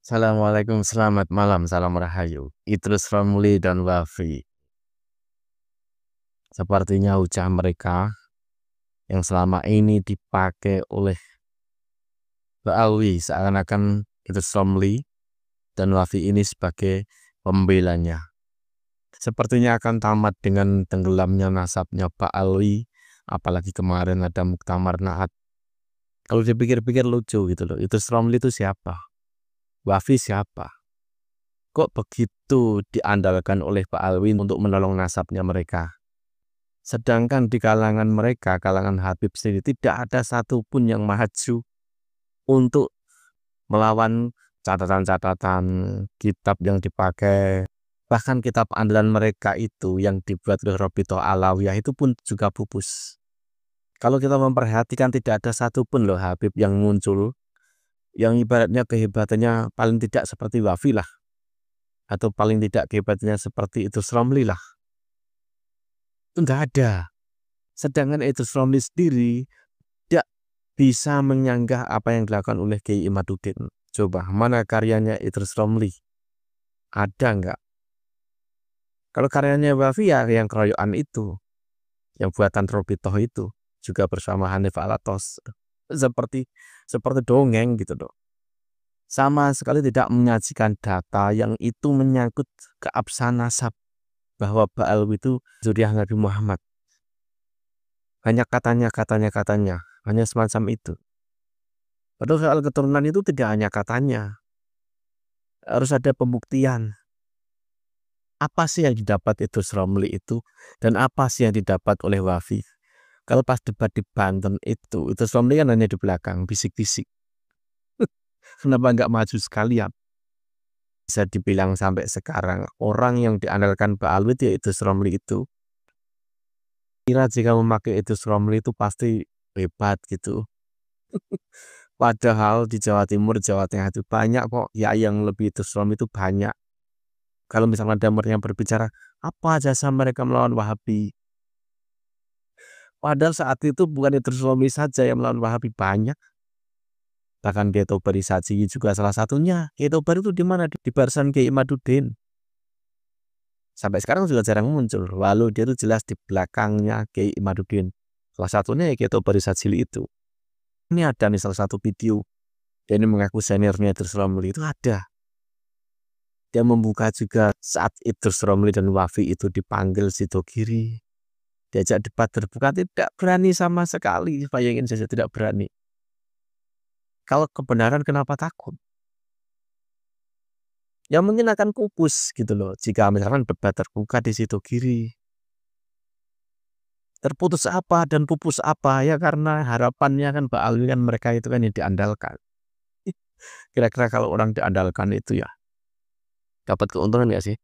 Assalamualaikum, selamat malam, salam rahayu. Idrus Romli dan Wafi. Sepertinya ucapan mereka yang selama ini dipakai oleh Ba'alwi seakan-akan Idrus Romli dan Wafi ini sebagai pembelanya. Sepertinya akan tamat dengan tenggelamnya nasabnya Ba'alwi, apalagi kemarin ada muktamar Naat. Kalau dipikir-pikir lucu gitu loh, Idrus Romli itu siapa? Wafi siapa? Kok begitu diandalkan oleh Pak Alwi untuk menolong nasabnya mereka? Sedangkan di kalangan mereka, kalangan Habib sendiri, tidak ada satupun yang maju untuk melawan catatan-catatan kitab yang dipakai. Bahkan kitab andalan mereka itu yang dibuat oleh Robito Alawiyah itu pun juga pupus. Kalau kita memperhatikan tidak ada satupun loh Habib yang muncul, yang ibaratnya kehebatannya paling tidak seperti Wafi lah. Atau paling tidak kehebatannya seperti Idrus Romli lah. Itu enggak ada. Sedangkan Idrus Romli sendiri tidak bisa menyanggah apa yang dilakukan oleh Kiai Imaduddin. Coba, mana karyanya Idrus Romli? Ada enggak? Kalau karyanya Wafi ya yang keroyokan itu, yang buatan Robitoh itu, juga bersama Hanif Alatos. Seperti dongeng gitu loh. Sama sekali tidak menyajikan data yang itu menyangkut keabsahan nasab bahwa Ba'alwi itu zuriat Nabi Muhammad. Hanya katanya, hanya semacam itu. Padahal soal keturunan itu tidak hanya katanya, harus ada pembuktian. Apa sih yang didapat Idrus Romli itu dan apa sih yang didapat oleh Wafi? Kalau pas debat di Banten itu, Idrus Romli kan hanya di belakang, bisik-bisik. Kenapa nggak maju sekalian? Bisa dibilang sampai sekarang orang yang diandalkan Ba'alwi ya Idrus Romli itu. Kira jika memakai Idrus Romli itu pasti hebat gitu. Padahal di Jawa Timur, Jawa Tengah itu banyak kok ya yang lebih Idrus Romli itu banyak. Kalau misalnya ada yang berbicara apa jasa mereka melawan Wahabi. Padahal saat itu bukan Idrus Romli saja yang melawan Wahabi, banyak. Bahkan Kiai Tobar Isaji juga salah satunya. Kiai Tobar itu di mana? Di barisan Kiai Imaduddin. Sampai sekarang juga jarang muncul. Walau dia itu jelas di belakangnya Kiai Imaduddin. Salah satunya ya Kiai Tobar Isaji itu. Ini ada nih salah satu video. Dia ini mengaku seniornya Idrus Romli itu ada. Dia membuka juga saat Idrus Romli dan Wafi itu dipanggil Sidogiri. Diajak debat terbuka, tidak berani sama sekali. Bayangin saja tidak berani. Kalau kebenaran kenapa takut? Ya mungkin akan pupus gitu loh. Jika misalkan debat terbuka di Sidogiri. Terputus apa dan pupus apa? Ya karena harapannya kan Ba'alwi kan mereka itu kan yang diandalkan. Kira-kira kalau orang diandalkan itu ya dapat keuntungan nggak sih?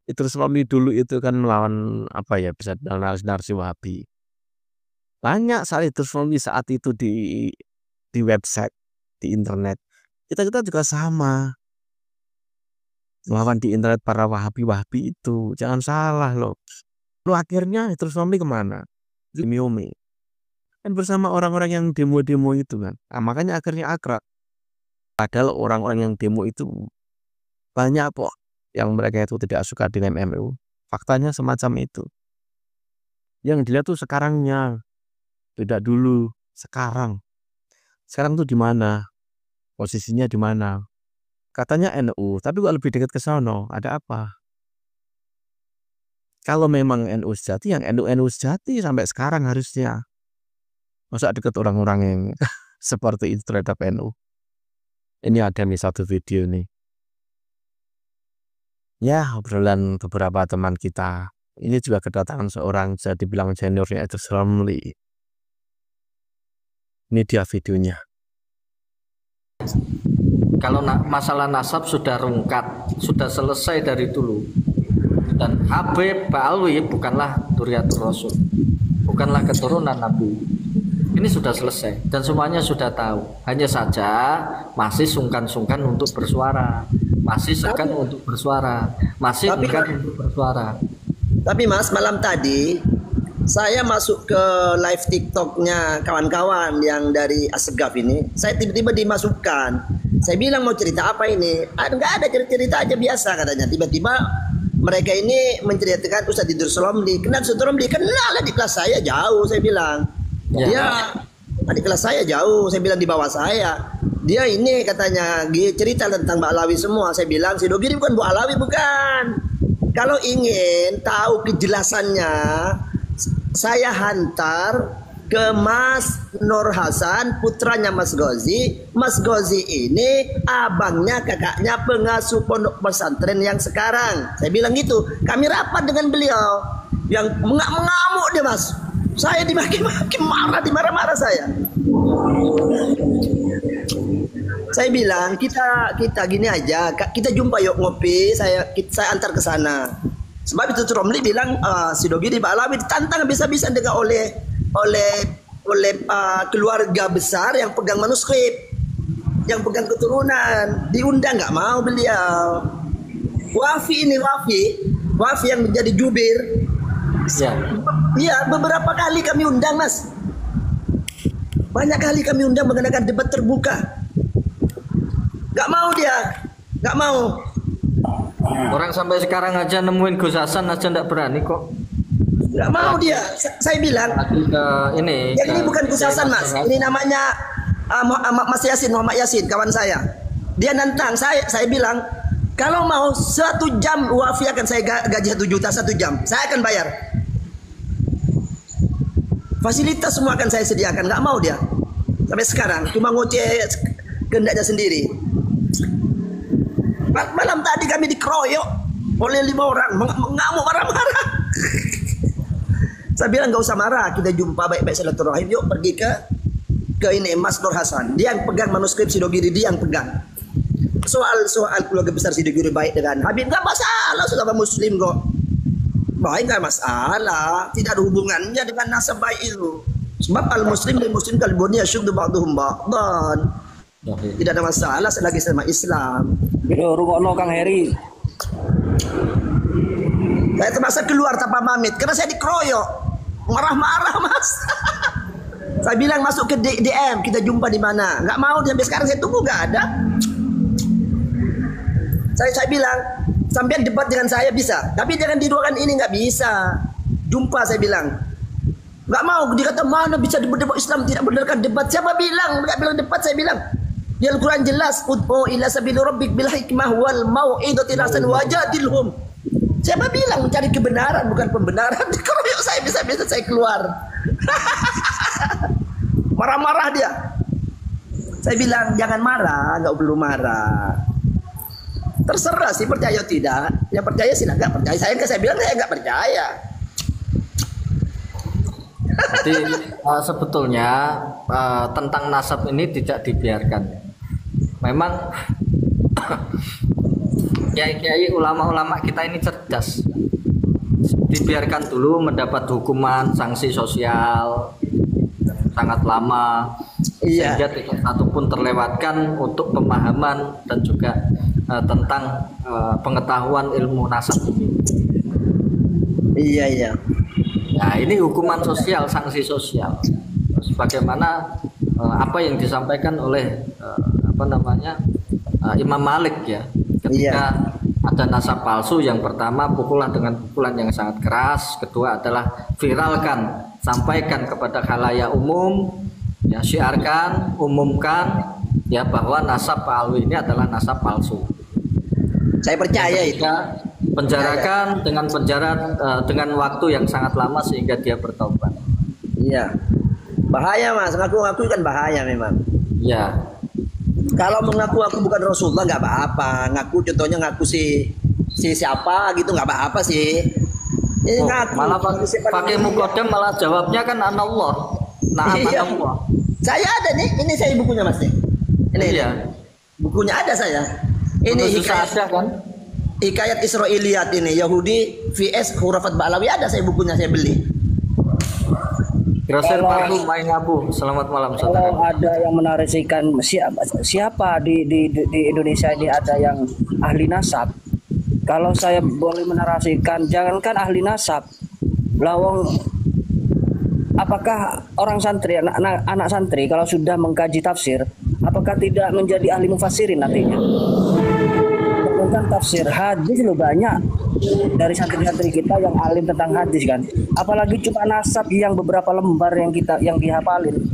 Idrus Romli dulu itu kan melawan apa ya, bisa narasi Wahabi. Banyak saat Idrus Romli saat itu di website, di internet. Kita juga sama. Melawan di internet para Wahabi itu. Jangan salah loh. Lalu akhirnya Idrus Romli kemana? Miomi. Kan bersama orang-orang yang demo-demo itu kan. Nah, makanya akhirnya akrab. Padahal orang-orang yang demo itu banyak kok yang mereka itu tidak suka dengan MU. Faktanya semacam itu. Yang dilihat tuh sekarangnya, tidak dulu, sekarang. Sekarang tuh di mana? Posisinya di mana? Katanya NU, tapi kok lebih dekat ke sono? Ada apa? Kalau memang NU sejati, yang NU sejati sampai sekarang harusnya. Masa dekat orang-orang yang seperti itu terhadap NU. Ini ada nih satu video nih. Ya, obrolan beberapa teman kita. Ini juga kedatangan seorang bisa dibilang seniornya Idrus Romli. Ini dia videonya. Kalau masalah nasab sudah rungkat, sudah selesai dari dulu. Dan Habib Ba'alwi bukanlah Dzurriyyatur Rasul, bukanlah keturunan Nabi. Ini sudah selesai dan semuanya sudah tahu. Hanya saja masih sungkan-sungkan untuk bersuara, masih segan untuk bersuara, masih enggan untuk bersuara. Tapi Mas, malam tadi Saya masuk ke live TikToknya kawan-kawan yang dari Asgaf ini. Saya tiba-tiba dimasukkan. Saya bilang mau cerita apa ini? Enggak ada, cerita aja biasa katanya. Tiba-tiba mereka ini menceritakan Ustaz Idrus Romli. Kenal Ustaz Romli? Kenal, adik kelas saya jauh, saya bilang. Ya. Dia adik kelas saya jauh, saya bilang di bawah saya. Dia ini katanya cerita tentang Mbak Alawi semua. Saya bilang si Dogiri bukan Bu Alawi, bukan. Kalau ingin tahu kejelasannya, saya hantar ke Mas Nur Hasan, putranya Mas Gozi. Mas Gozi ini abangnya, kakaknya pengasuh pondok pesantren yang sekarang. Saya bilang gitu. Kami rapat dengan beliau. Yang mengamuk dia, Mas. Saya dimaki-maki, dimarah-marah saya. Saya bilang kita gini aja, kita jumpa yuk ngopi. Saya antar ke sana. Sebab itu Romli bilang si Dogiri Pak Alawi ditantang bisa-bisa dengan oleh keluarga besar yang pegang manuskrip, yang pegang keturunan. Diundang nggak mau beliau. Wafi yang menjadi jubir. Ya. Iya, beberapa kali kami undang, Mas. Banyak kali kami undang mengadakan debat terbuka. Gak mau dia, gak mau. Orang sampai sekarang aja nemuin Gus Hasan aja nggak berani kok. Gak mau dia. Saya bilang. Ini. Yang ini bukan Gus Hasan, Mas. Ini namanya Mas Yasin, Muhammad Yasin, kawan saya. Dia nantang saya bilang, kalau mau 1 jam Wafi akan saya gaji 1 juta 1 jam. Saya akan bayar. Fasilitas semua akan saya sediakan. Gak mau dia. Sampai sekarang cuma ngoceh kehendaknya sendiri. Malam tadi kami dikeroyok oleh 5 orang, mengamuk marah-marah. Saya bilang gak usah marah, kita jumpa baik-baik silaturahim. Yuk pergi ke ini Mas Nur Hasan. Dia yang pegang manuskrip Sidogiri, dia yang pegang. Soal keluarga besar Sidogiri baik dengan Habib gak masalah, saudara Muslim kok. Baik gak masalah, tidak ada hubungannya dengan nasab baik itu. Sebab al-muslim dan muslim kalbunnya syuddu ba'duhum ba'dan. Tidak ada masalah selagi sama Islam. Yo rungokno Kang Heri. Saya terpaksa keluar tanpa pamit karena saya dikeroyok. Marah-marah, Mas. Saya bilang masuk ke DM, kita jumpa di mana. Enggak mau dia, sampai sekarang saya tunggu enggak ada. Saya bilang, sampean debat dengan saya bisa, tapi jangan di ruangan ini enggak bisa. Jumpa saya bilang. Enggak mau, dia kata mana bisa debat Islam tidak benarkan debat. Siapa bilang? Enggak bilang debat, saya bilang. Di Al-Quran jelas, ud'u ila sabili rabbik bil hikmah wal mau'izatil hasan wajadilhum. Siapa bilang mencari kebenaran bukan pembenaran? Dikeroyok saya, bisa-bisa saya keluar. Marah-marah dia. Saya bilang jangan marah, enggak perlu marah. Terserah sih percaya atau tidak. Yang percaya sih enggak percaya. Saya bilang saya enggak percaya. Jadi sebetulnya tentang nasab ini tidak dibiarkan. Memang kiai-kiai ulama-ulama kita ini cerdas. Dibiarkan dulu mendapat hukuman sanksi sosial sangat lama, sehingga tidak satu pun terlewatkan untuk pemahaman dan juga tentang pengetahuan ilmu nasab ini. Iya. Nah, ini hukuman sosial, sanksi sosial. Sebagaimana apa yang disampaikan oleh Imam Malik ya, ketika ada nasab palsu, yang pertama pukullah dengan pukulan yang sangat keras, kedua adalah viralkan, sampaikan kepada khalayak umum, ya syiarkan, umumkan ya bahwa nasab Pak Alwi ini adalah nasab palsu. Saya percaya itu. Penjarakan dengan penjara dengan waktu yang sangat lama sehingga dia bertaubat. Iya. Bahaya, Mas, ngaku-ngaku kan bahaya memang. Iya. Kalau mengaku aku bukan Rasulullah nggak apa-apa. Ngaku contohnya ngaku si siapa gitu nggak apa-apa sih. Ini ngaku. Malah pakai mukodam malah jawabnya kan anallah. Nah, iya. anallah. Saya ada nih, ini saya bukunya Mas nih. Ini. Iya. Bukunya ada saya. Ini hikayat ada kan? Hikayat Israiliyat ini Yahudi vs Khurafat Ba'alawi, ada saya bukunya, saya beli. Grosir Parku Main Abu. Selamat malam saudara. Kalau ada yang menarasikan siapa di Indonesia ini ada yang ahli nasab. Kalau saya boleh menarasikan, jangankan ahli nasab, lawang apakah orang santri, anak santri kalau sudah mengkaji tafsir, apakah tidak menjadi ahli mufassirin nantinya? Bukan tafsir hadis lo banyak dari santri-santri kita yang alim tentang hadis kan. Apalagi cuma nasab yang beberapa lembar yang dihafalin.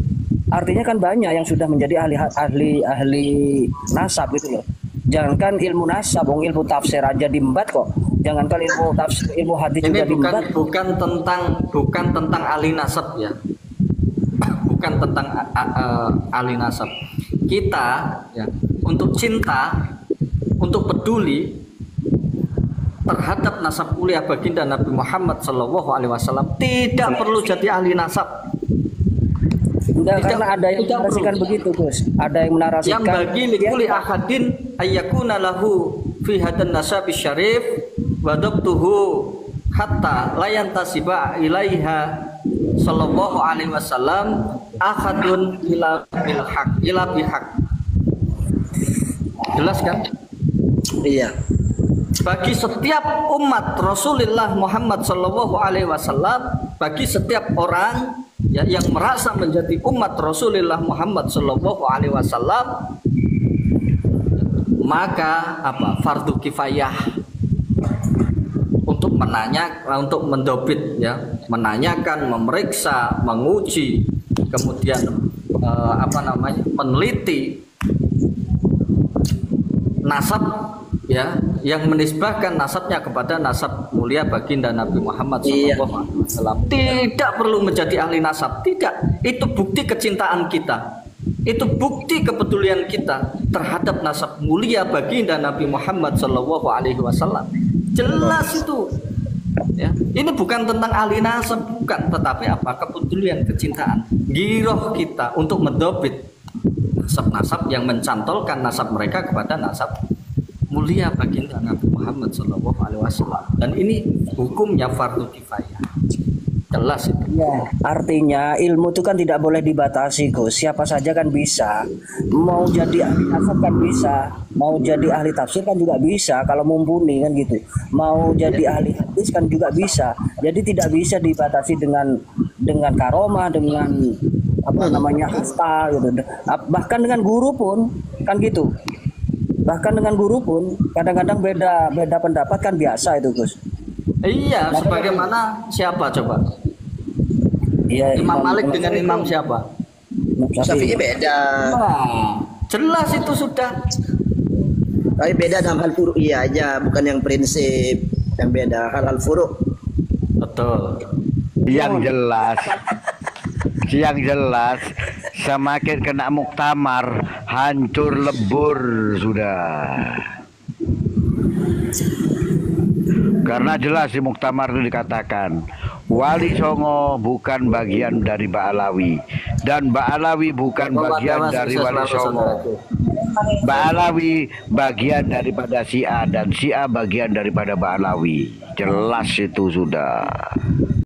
Artinya kan banyak yang sudah menjadi ahli nasab gitu loh. Jangankan ilmu nasab, ilmu tafsir aja diembat kok. Jangankan ilmu tafsir, ilmu hadis Ini juga diembat. bukan tentang ahli nasab ya. Bukan tentang ahli nasab. Kita ya, untuk cinta, untuk peduli terhadap nasab mulia baginda Nabi Muhammad SAW tidak perlu jadi ahli nasab. Enggak, karena ada yang menarasikan begitu, Gus. Ada yang menarasikan Yang bagi likuli ahadin ayyakuna lahu fi hadan nasabi syarif wa dabtuhu hatta la yantasiba ilaiha sallallahu alaihi wasallam ahadun ila bil haq ila bihaq. Jelas kan? Iya. Bagi setiap umat Rasulullah Muhammad sallallahu alaihi wasallam, bagi setiap orang ya, yang merasa menjadi umat Rasulullah Muhammad sallallahu alaihi wasallam, maka fardu kifayah untuk untuk mendobit ya, menanyakan, memeriksa, menguji, kemudian meneliti nasab ya, yang menisbahkan nasabnya kepada nasab mulia baginda Nabi Muhammad SAW. Tidak perlu menjadi ahli nasab, tidak. Itu bukti kecintaan kita. Itu bukti kepedulian kita terhadap nasab mulia baginda Nabi Muhammad SAW. Jelas itu. Ya, ini bukan tentang ahli nasab, bukan, tetapi kepedulian, kecintaan, giroh kita untuk mendobit nasab-nasab yang mencantolkan nasab mereka kepada nasab mulia baginda Nabi Muhammad SAW. Dan ini hukumnya fardu kifayah. Jelas itu. Ya, artinya ilmu itu kan tidak boleh dibatasi, Gus. Siapa saja kan bisa. Mau jadi ahli nasab kan bisa, mau jadi ahli tafsir kan juga bisa kalau mumpuni kan gitu. Mau jadi ahli hadis kan juga bisa. Jadi tidak bisa dibatasi dengan karomah, dengan hasta gitu. Bahkan dengan guru pun kan gitu. Bahkan dengan guru pun kadang-kadang beda pendapat kan biasa itu, Gus. Iya, sebagaimana siapa coba? Iya, Imam Malik dengan Imam siapa? Syafi'i beda. Nah, jelas itu sudah. Tapi beda dalam hal furu'iyah aja, bukan yang prinsip. Yang beda hal furu'. Betul. Yang jelas semakin kena muktamar hancur lebur sudah. Karena jelas di muktamar itu dikatakan Wali Songo bukan bagian dari Ba'alawi dan Ba'alawi bukan bagian dari Wali Songo. Ba'alawi bagian daripada Syiah dan Syiah bagian daripada Ba'alawi. Jelas itu sudah.